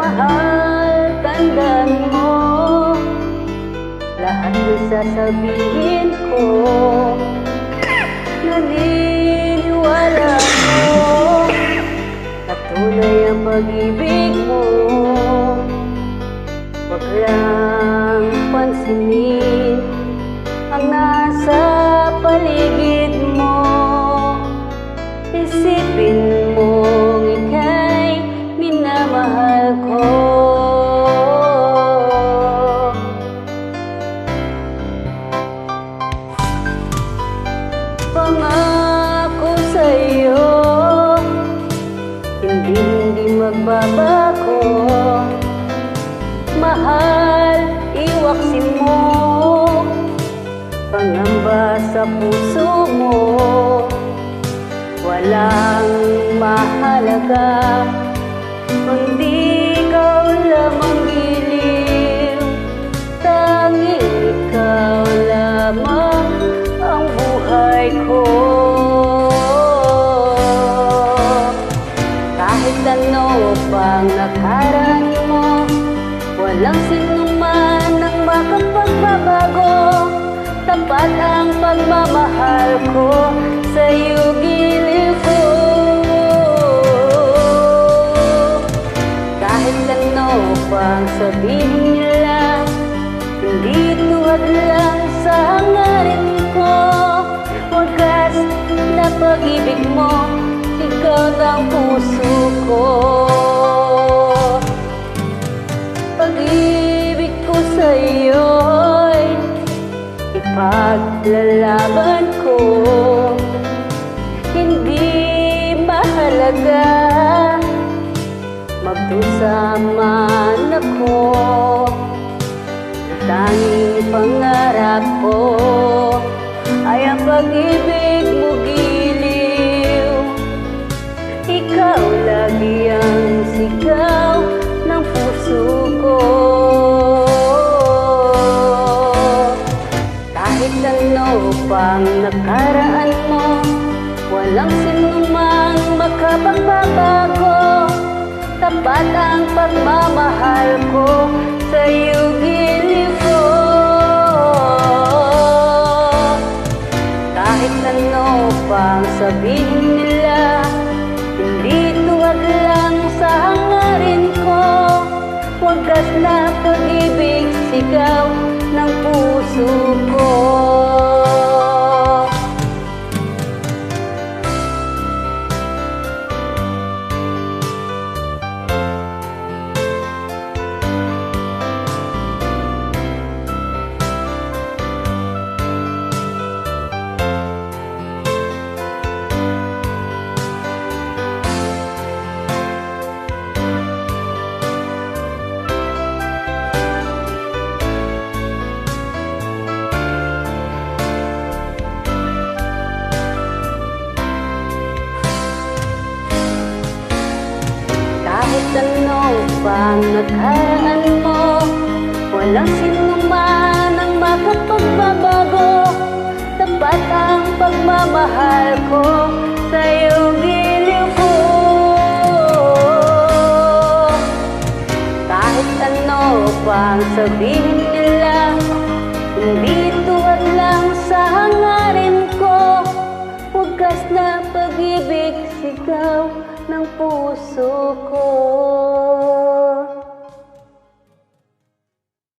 Mahal, tandaan mo, lahat ng sasabihin ko. Naniniwala mo na tunay ang pag-ibig mo. Huwag lang pansinin ang nasa paligid mo. Isipin mong ika'y minamahal ko. Pangako sa'yo, hindi magbabago. Mahal, iwaksin mo pangamba sa puso mo. Walang mahalaga kundi ikaw lamang giliw. Tanging ikaw lamang ang buhay ko. Kahit ano pang nakaraan mo, walang sinuman ang makapagbabago. Tapat ang pagmamahal ko sa'yo, giliw ko. Kahit ano pang sabihin nila, hindi tuwad lang sa hangarin ko. Wagas na pag-ibig mo, ikaw ang puso ko. Pag-ibig ko sa'yo'y ipaglalaban ko. Hindi mahalaga magdusa man ako. Tanging pangarap ko ay ang pag-ibig mo, giliw. Ikaw lagi ang sigaw ng puso ko. Kahit ano pang nakaraan mo, walang sinumang makapagbabago. Tapat ang pagmamahal ko sa'yo, giliw ko. Kahit ano pang sabihin nila, hindi tuwad lang sa hangarin ko. Wagas na pag-ibig, sigaw ng puso ko. Kahit ano pang nakaraan mo, walang sinuman ang makapagbabago. Tapat ang pagmamahal ko sa'yo, giliw ko. Kahit ano pang sabihin nila, hindi tuwad lang sa hangarin ko. Wagas na pag-ibig, sigaw ng puso ko.